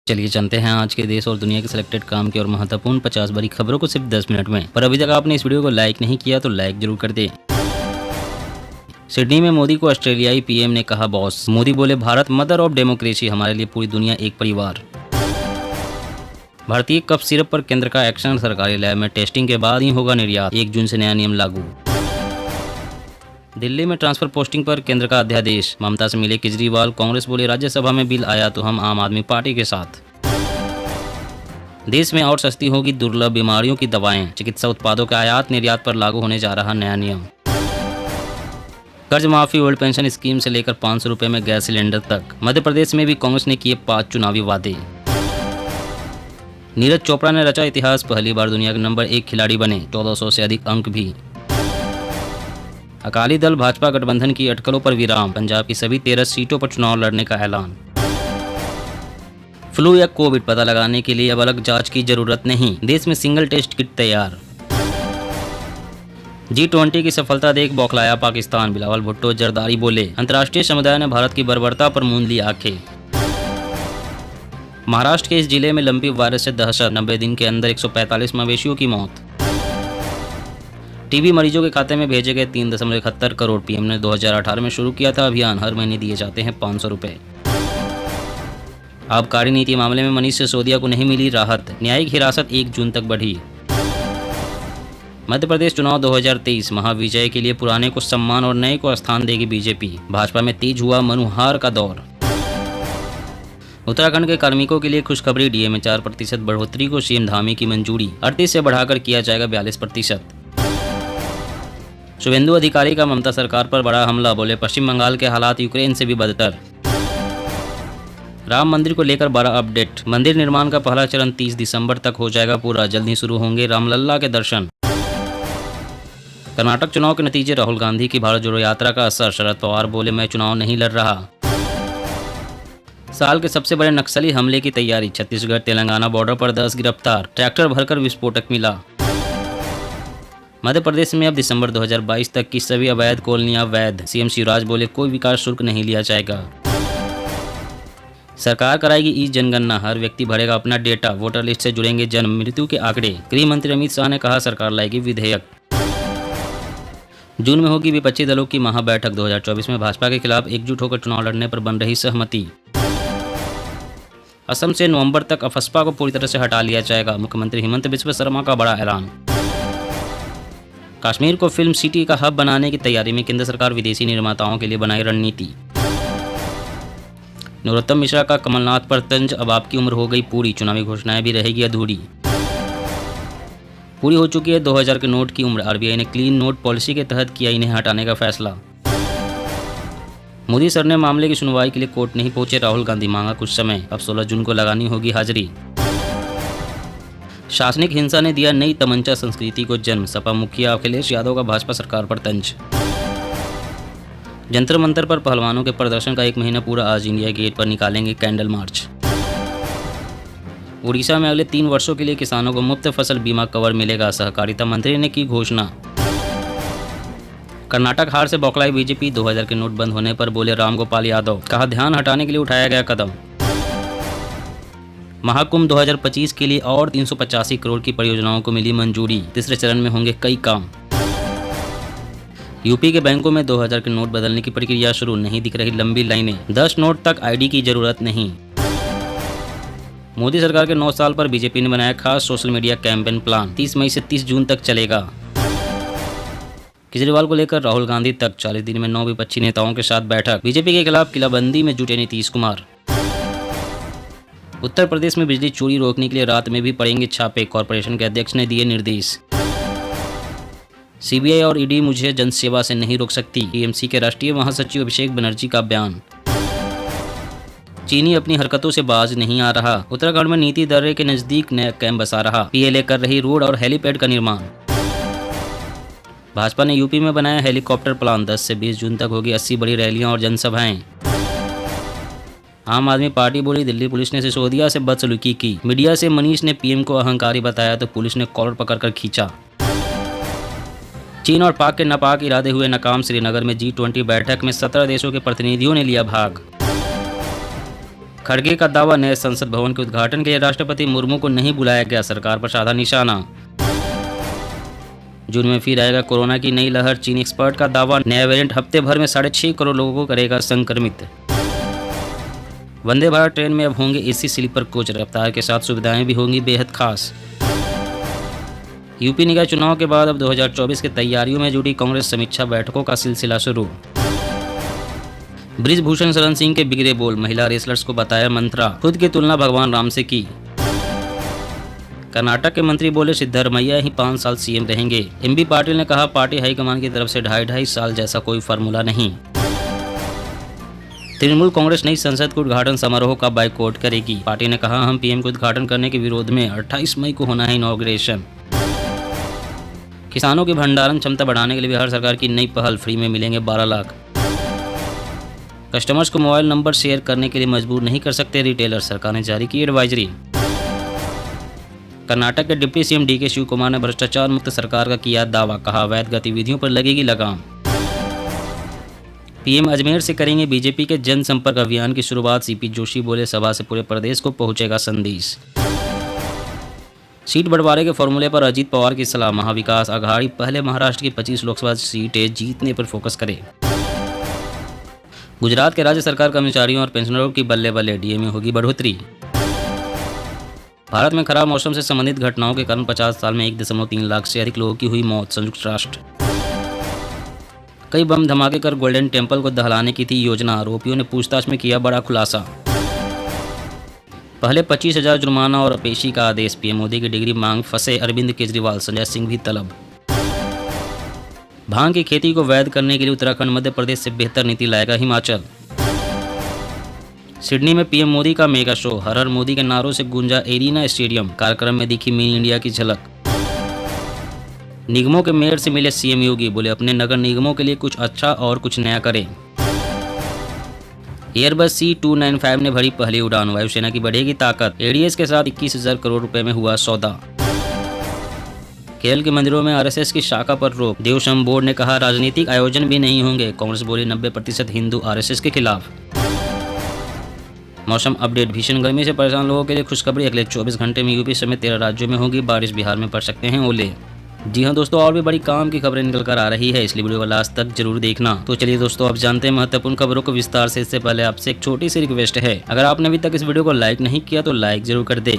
चलिए चलते हैं आज के देश और दुनिया के सिलेक्टेड काम की और महत्वपूर्ण 50 बड़ी खबरों को सिर्फ 10 मिनट में। पर अभी तक आपने इस वीडियो को लाइक नहीं किया तो लाइक जरूर कर दें। सिडनी में मोदी को ऑस्ट्रेलियाई पीएम ने कहा बॉस। मोदी बोले भारत मदर ऑफ डेमोक्रेसी, हमारे लिए पूरी दुनिया एक परिवार। भारतीय कफ सिरप पर केंद्र का एक्शन, सरकारी लैब में टेस्टिंग के बाद ही होगा निर्यात। 1 जून से नया नियम लागू। दिल्ली में ट्रांसफर पोस्टिंग पर केंद्र का अध्यादेश, ममता से मिले केजरीवाल। कांग्रेस बोले राज्यसभा में बिल आया तो हम आम आदमी पार्टी के साथ। देश में और सस्ती होगी दुर्लभ बीमारियों की दवाएं, चिकित्सा उत्पादों के आयात निर्यात पर लागू होने जा रहा नया नियम। कर्ज माफी, ओल्ड पेंशन स्कीम से लेकर 500 रुपए में गैस सिलेंडर तक। मध्य प्रदेश में भी कांग्रेस ने किए 5 चुनावी वादे। नीरज चोपड़ा ने रचा इतिहास, पहली बार दुनिया के नंबर 1 खिलाड़ी बने, 1400 से अधिक अंक भी। अकाली दल भाजपा गठबंधन की अटकलों पर विराम, पंजाब की सभी 13 सीटों पर चुनाव लड़ने का ऐलान। फ्लू या कोविड पता लगाने के लिए अब अलग जांच की जरूरत नहीं, देश में सिंगल टेस्ट किट तैयार। G20 की सफलता देख बौखलाया पाकिस्तान, बिलावल भुट्टो जरदारी बोले अंतर्राष्ट्रीय समुदाय ने भारत की बर्बरता पर मूंद ली आंखें। महाराष्ट्र के इस जिले में लंपी वायरस से दहशत, 90 दिन के अंदर 145 मवेशियों की मौत। टीबी मरीजों के खाते में भेजे गए 3.71 करोड़। पीएम ने 2018 में शुरू किया था अभियान, हर महीने दिए जाते हैं 500 रुपए। आबकारी नीति मामले में मनीष सिसोदिया को नहीं मिली राहत, न्यायिक हिरासत 1 जून तक बढ़ी। मध्य प्रदेश चुनाव 2023, महाविजय के लिए पुराने को सम्मान और नए को स्थान देगी बीजेपी। भाजपा में तेज हुआ मनुहार का दौर। उत्तराखंड के कार्मिकों के लिए खुशखबरी, डीए में 4% बढ़ोतरी को सीएम धामी की मंजूरी, 38 से बढ़ाकर किया जाएगा 42%। शुभेंदु अधिकारी का ममता सरकार पर बड़ा हमला, बोले पश्चिम बंगाल के हालात यूक्रेन से भी बदतर। राम मंदिर को लेकर बड़ा अपडेट, मंदिर निर्माण का पहला चरण 30 दिसंबर तक हो जाएगा पूरा, जल्द ही शुरू होंगे रामलल्ला के दर्शन। कर्नाटक चुनाव के नतीजे, राहुल गांधी की भारत जोड़ो यात्रा का असर, शरद पवार बोले मैं चुनाव नहीं लड़ रहा। साल के सबसे बड़े नक्सली हमले की तैयारी, छत्तीसगढ़ तेलंगाना बॉर्डर पर 10 गिरफ्तार, ट्रैक्टर भरकर विस्फोटक मिला। मध्य प्रदेश में अब दिसंबर 2022 तक की सभी अवैध कॉलोनियां वैध, सीएम शिवराज बोले कोई विकास शुल्क नहीं लिया जाएगा। सरकार कराएगी ई जनगणना, हर व्यक्ति भरेगा अपना डेटा, वोटर लिस्ट से जुड़ेंगे जन्म मृत्यु के आंकड़े। गृह मंत्री अमित शाह ने कहा सरकार लाएगी विधेयक। जून में होगी विपक्षी दलों की महाबैठक, 2024 में भाजपा के खिलाफ एकजुट होकर चुनाव लड़ने पर बन रही सहमति। असम से नवंबर तक अफस्पा को पूरी तरह से हटा लिया जाएगा, मुख्यमंत्री हेमंत बिस्वा शर्मा का बड़ा ऐलान। कश्मीर को फिल्म सिटी का हब बनाने की तैयारी में केंद्र सरकार विदेशी निर्माताओं के लिए बनाई रणनीति। नरोत्तम मिश्रा का कमलनाथ पर तंज, अब आपकी उम्र हो गई पूरी, चुनावी घोषणाएं भी रहेगी अधूरी। पूरी हो चुकी है 2000 के नोट की उम्र, आरबीआई ने क्लीन नोट पॉलिसी के तहत किया इन्हें हटाने का फैसला। मोदी सर ने मामले की सुनवाई के लिए कोर्ट नहीं पहुंचे राहुल गांधी, मांगा कुछ समय, अब 16 जून को लगानी होगी हाजिरी। शासनिक हिंसा ने दिया नई तमंचा संस्कृति को जन्म, सपा मुखिया अखिलेश यादव का भाजपा सरकार पर तंज। जंतर मंतर पर पहलवानों के प्रदर्शन का 1 महीना पूरा, आज इंडिया गेट पर निकालेंगे कैंडल मार्च। उड़ीसा में अगले 3 वर्षों के लिए किसानों को मुफ्त फसल बीमा कवर मिलेगा, सहकारिता मंत्री ने की घोषणा। कर्नाटक हार से बौखलाई बीजेपी, 2000 के नोट बंद होने पर बोले रामगोपाल यादव, कहा ध्यान हटाने के लिए उठाया गया कदम। महाकुंभ 2025 के लिए और 385 करोड़ की परियोजनाओं को मिली मंजूरी, तीसरे चरण में होंगे कई काम। यूपी के बैंकों में 2000 के नोट बदलने की प्रक्रिया शुरू, नहीं दिख रही लंबी लाइनें, 10 नोट तक आईडी की जरूरत नहीं। मोदी सरकार के 9 साल पर बीजेपी ने बनाया खास सोशल मीडिया कैंपेन प्लान, 30 मई से 30 जून तक चलेगा। केजरीवाल को लेकर राहुल गांधी तक, 40 दिन में 9 विपक्षी नेताओं के साथ बैठक, बीजेपी के खिलाफ किलाबंदी में जुटे नीतीश कुमार। उत्तर प्रदेश में बिजली चोरी रोकने के लिए रात में भी पड़ेंगे छापे, कॉरपोरेशन के अध्यक्ष ने दिए निर्देश। सीबीआई और ईडी मुझे जनसेवा से नहीं रोक सकती, टीएमसी के राष्ट्रीय महासचिव अभिषेक बनर्जी का बयान। चीनी अपनी हरकतों से बाज नहीं आ रहा, उत्तराखंड में नीति दर्रे के नजदीक नया कैंप बसा रहा, पीएलए कर रही रोड और हेलीपैड का निर्माण। भाजपा ने यूपी में बनाया हेलीकॉप्टर प्लान, 10 से 20 जून तक होगी 80 बड़ी रैलियां और जनसभाएं। आम आदमी पार्टी बोली दिल्ली पुलिस ने सिसोदिया से बदसलूकी की, मीडिया से मनीष ने पीएम को अहंकारी बताया तो पुलिस ने कॉलर पकड़कर खींचा। चीन और पाक के नापाक इरादे हुए नाकाम, श्रीनगर में G20 बैठक में 17 देशों के प्रतिनिधियों ने लिया भाग। खड़गे का दावा, नए संसद भवन के उद्घाटन के लिए राष्ट्रपति मुर्मू को नहीं बुलाया गया, सरकार पर साधा निशाना। जून में फिर आएगा कोरोना की नई लहर, चीनी एक्सपर्ट का दावा, नया वेरिएंट हफ्ते भर में 6.5 करोड़ लोगों को करेगा संक्रमित। वंदे भारत ट्रेन में अब होंगे एसी स्लीपर कोच, रफ्तार के साथ सुविधाएं भी होंगी बेहद खास। यूपी निकाय चुनाव के बाद अब 2024 की तैयारियों में जुटी कांग्रेस, समीक्षा बैठकों का सिलसिला शुरू। ब्रिजभूषण शरण सिंह के बिगड़े बोल, महिला रेसलर्स को बताया मंत्रा, खुद की तुलना भगवान राम से की। कर्नाटक के मंत्री बोले सिद्धरमैया ही 5 साल सीएम रहेंगे। एमबी पाटिल ने कहा पार्टी हाईकमान की तरफ से 2.5 साल जैसा कोई फार्मूला नहीं। तृणमूल कांग्रेस नई संसद के उद्घाटन समारोह का बाइकआउट करेगी। पार्टी ने कहा हम पीएम के उद्घाटन करने के विरोध में 28 मई को होना है इनॉग्रेशन। किसानों की भंडारण क्षमता बढ़ाने के लिए बिहार सरकार की नई पहल, फ्री में मिलेंगे 12 लाख। कस्टमर्स को मोबाइल नंबर शेयर करने के लिए मजबूर नहीं कर सकते रिटेलर, सरकार ने जारी की एडवाइजरी। कर्नाटक के deputy CM DK Shiva Kumar ने भ्रष्टाचार मुक्त सरकार का किया दावा, कहा अवैध गतिविधियों पर लगेगी लगाम। पीएम अजमेर से करेंगे बीजेपी के जनसंपर्क अभियान की शुरुआत, सीपी जोशी बोले सभा से पूरे प्रदेश को पहुंचेगा संदेश। सीट बंटवारे के फॉर्मूले पर अजीत पवार की सलाह, महाविकास आघाड़ी पहले महाराष्ट्र की 25 लोकसभा सीटें जीतने पर फोकस करे। गुजरात के राज्य सरकार कर्मचारियों और पेंशनरों की बल्ले बल्ले, डीए में होगी बढ़ोतरी। भारत में खराब मौसम से संबंधित घटनाओं के कारण 50 साल में 1.3 लाख से अधिक लोगों की हुई मौत, संयुक्त राष्ट्र। कई बम धमाके कर गोल्डन टेम्पल को दहलाने की थी योजना, आरोपियों ने पूछताछ में किया बड़ा खुलासा। पहले 25,000 जुर्माना और पेशी का आदेश, पीएम मोदी की डिग्री मांग फंसे अरविंद केजरीवाल, संजय सिंह भी तलब। भांग की खेती को वैध करने के लिए उत्तराखंड मध्य प्रदेश से बेहतर नीति लाएगा हिमाचल। सिडनी में पीएम मोदी का मेगा शो, हर हर मोदी के नारों से गूंजा एरिना स्टेडियम, कार्यक्रम में दिखी मिनी इंडिया की झलक। निगमों के मेयर से मिले सीएम योगी, बोले अपने नगर निगमों के लिए कुछ अच्छा और कुछ नया करें। एयरबस C295 ने भरी पहली उड़ान, वायुसेना की बढ़ेगी ताकत, एडीएस के साथ 21,000 करोड़ रुपए में हुआ सौदा। केरल के मंदिरों में आरएसएस की शाखा पर रोक, देवस्वम बोर्ड ने कहा राजनीतिक आयोजन भी नहीं होंगे, कांग्रेस बोली 90% हिंदू आरएसएस के खिलाफ। मौसम अपडेट, भीषण गर्मी से परेशान लोगों के लिए खुशखबरी, अगले 24 घंटे में यूपी समेत 13 राज्यों में होगी बारिश, बिहार में पड़ सकते हैं ओले। जी हाँ दोस्तों, और भी बड़ी काम की खबरें निकल कर आ रही है, इसलिए वीडियो को लास्ट तक जरूर देखना। तो चलिए दोस्तों, अब जानते हैं महत्वपूर्ण खबरों को विस्तार से। इससे पहले आपसे एक छोटी सी रिक्वेस्ट है, अगर आपने अभी तक इस वीडियो को लाइक नहीं किया तो लाइक जरूर कर दे।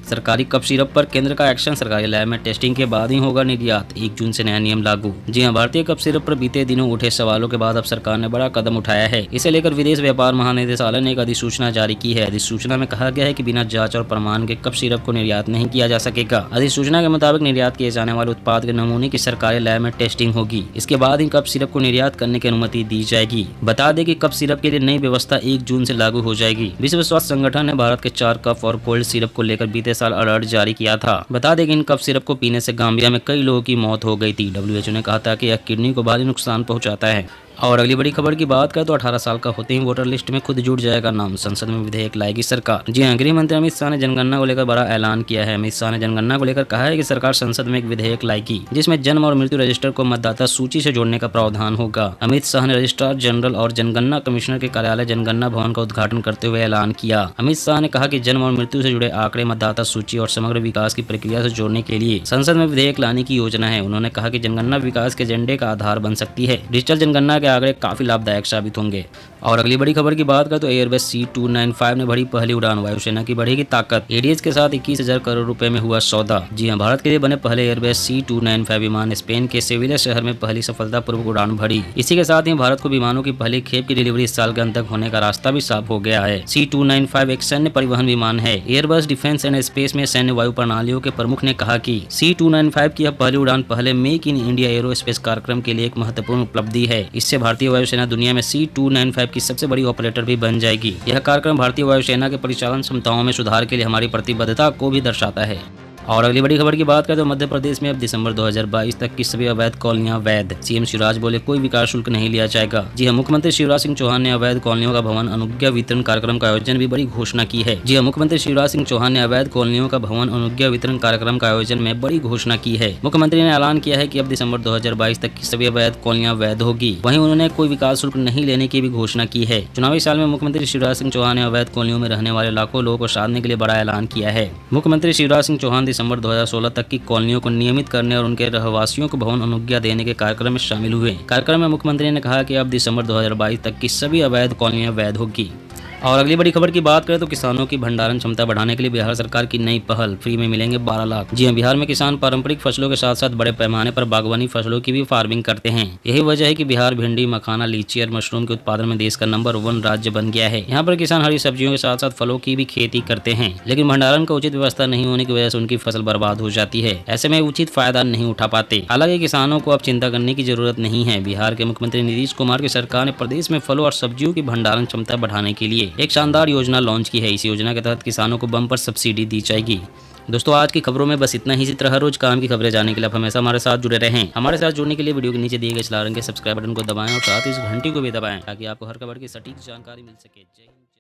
सरकारी कफ सिरप पर केंद्र का एक्शन, सरकारी लैब में टेस्टिंग के बाद ही होगा निर्यात, 1 जून से नया नियम लागू। जी हां, भारतीय कफ सिरप पर बीते दिनों उठे सवालों के बाद अब सरकार ने बड़ा कदम उठाया है। इसे लेकर विदेश व्यापार महानिदेशालय ने एक अधिसूचना जारी की है। अधिसूचना में कहा गया है कि बिना जांच और प्रमाण के कफ सिरप को निर्यात नहीं किया जा सकेगा। अधिसूचना के मुताबिक निर्यात किए जाने वाले उत्पाद के नमूने की सरकारी लैब में टेस्टिंग होगी, इसके बाद ही कफ सिरप को निर्यात करने की अनुमति दी जाएगी। बता दें कि कफ सिरप के लिए नई व्यवस्था 1 जून से लागू हो जाएगी। विश्व स्वास्थ्य संगठन ने भारत के 4 कफ और कोल्ड सिरप को लेकर बीते साल अलर्ट जारी किया था। बता दें कि इन कफ सिरप को पीने से गाम्बिया में कई लोगों की मौत हो गई थी। WHO ने कहा था कि यह किडनी को भारी नुकसान पहुंचाता है। और अगली बड़ी खबर की बात करें तो 18 साल का होते ही वोटर लिस्ट में खुद जुड़ जाएगा नाम, संसद में विधेयक लाएगी सरकार। जी हां, गृह मंत्री अमित शाह ने जनगणना को लेकर बड़ा ऐलान किया है। अमित शाह ने जनगणना को लेकर कहा है कि सरकार संसद में एक विधेयक लाएगी जिसमें जन्म और मृत्यु रजिस्टर को मतदाता सूची से जोड़ने का प्रावधान होगा। अमित शाह ने रजिस्ट्रार जनरल और जनगणना कमिश्नर के कार्यालय जनगणना भवन का उद्घाटन करते हुए ऐलान किया। अमित शाह ने कहा कि जन्म और मृत्यु से जुड़े आंकड़े मतदाता सूची और समग्र विकास की प्रक्रिया से जोड़ने के लिए संसद में विधेयक लाने की योजना है। उन्होंने कहा कि जनगणना विकास के एजेंडे का आधार बन सकती है। डिजिटल जनगणना के आंकड़े काफी लाभदायक साबित होंगे। और अगली बड़ी खबर की बात करें तो एयरबस C295 ने भरी पहली उड़ान, वायुसेना की बढ़ेगी ताकत, एडीएस के साथ 21,000 करोड़ रुपए में हुआ सौदा। जी हां, भारत के लिए बने पहले एयरबस C295 विमान स्पेन के सेविलिया शहर में पहली सफलतापूर्वक उड़ान भरी। इसी के साथ ही भारत को विमानों की पहली खेप की डिलीवरी इस साल के अंत तक होने का रास्ता भी साफ हो गया है। C295 एक सैन्य परिवहन विमान है। एयरबस डिफेंस एंड स्पेस में सैन्य वायु प्रणालियों के प्रमुख ने कहा कि C295 की यह पहली उड़ान पहले मेक इन इंडिया एरोस्पेस कार्यक्रम के लिए एक महत्वपूर्ण उपलब्धि है। इससे भारतीय वायुसेना दुनिया में C295 की सबसे बड़ी ऑपरेटर भी बन जाएगी। यह कार्यक्रम भारतीय वायुसेना के परिचालन क्षमताओं में सुधार के लिए हमारी प्रतिबद्धता को भी दर्शाता है। और अगली बड़ी खबर की बात करें तो मध्य प्रदेश में अब दिसंबर 2022 तक की सभी अवैध कॉलोनियां वैध। सीएम शिवराज बोले कोई विकास शुल्क नहीं लिया जाएगा। जी हां, मुख्यमंत्री शिवराज सिंह चौहान ने अवैध कॉलोनियों का भवन अनुज्ञा वितरण कार्यक्रम का आयोजन भी बड़ी घोषणा की है। जी हां, मुख्यमंत्री शिवराज सिंह चौहान ने अवैध कॉलोनियों का भवन अनुज्ञा वितरण कार्यक्रम का आयोजन में बड़ी घोषणा की है। मुख्यमंत्री ने ऐलान किया है कि अब दिसंबर 2022 तक की सभी अवैध कॉलोनियां वैध होगी। वहीं उन्होंने कोई विकास शुल्क नहीं लेने की भी घोषणा की है। चुनावी साल में मुख्यमंत्री शिवराज सिंह चौहान ने अवैध कॉलोनियों में रहने वाले लाखों लोगों को साधने के लिए बड़ा ऐलान किया है। मुख्यमंत्री शिवराज सिंह चौहान दिसंबर 2016 तक की कॉलोनियों को नियमित करने और उनके रहवासियों को भवन अनुज्ञा देने के कार्यक्रम में शामिल हुए। कार्यक्रम में मुख्यमंत्री ने कहा कि अब दिसंबर 2022 तक की सभी अवैध कॉलोनियां वैध होगी। और अगली बड़ी खबर की बात करें तो किसानों की भंडारण क्षमता बढ़ाने के लिए बिहार सरकार की नई पहल, फ्री में मिलेंगे 12 लाख। जी हां, बिहार में किसान पारंपरिक फसलों के साथ साथ बड़े पैमाने पर बागवानी फसलों की भी फार्मिंग करते हैं। यही वजह है कि बिहार भिंडी, मखाना, लीची और मशरूम के उत्पादन में देश का नंबर 1 राज्य बन गया है। यहाँ पर किसान हरी सब्जियों के साथ साथ फलों की भी खेती करते हैं, लेकिन भंडारण का उचित व्यवस्था नहीं होने की वजह से उनकी फसल बर्बाद हो जाती है। ऐसे में उचित फायदा नहीं उठा पाते। हालांकि किसानों को अब चिंता करने की जरूरत नहीं है। बिहार के मुख्यमंत्री नीतीश कुमार की सरकार ने प्रदेश में फलों और सब्जियों की भंडारण क्षमता बढ़ाने के लिए एक शानदार योजना लॉन्च की है। इस योजना के तहत किसानों को बम्पर सब्सिडी दी जाएगी। दोस्तों, आज की खबरों में बस इतना ही। इसी तरह हर रोज काम की खबरें जानने के लिए आप हमेशा हमारे साथ जुड़े रहें। हमारे साथ जुड़ने के लिए वीडियो के नीचे दिए गए इस लाल रंग के सब्सक्राइब बटन को दबाएं और साथ ही इस घंटी को भी दबाएं ताकि आपको हर खबर की सटीक जानकारी मिल सके। जय हिंद।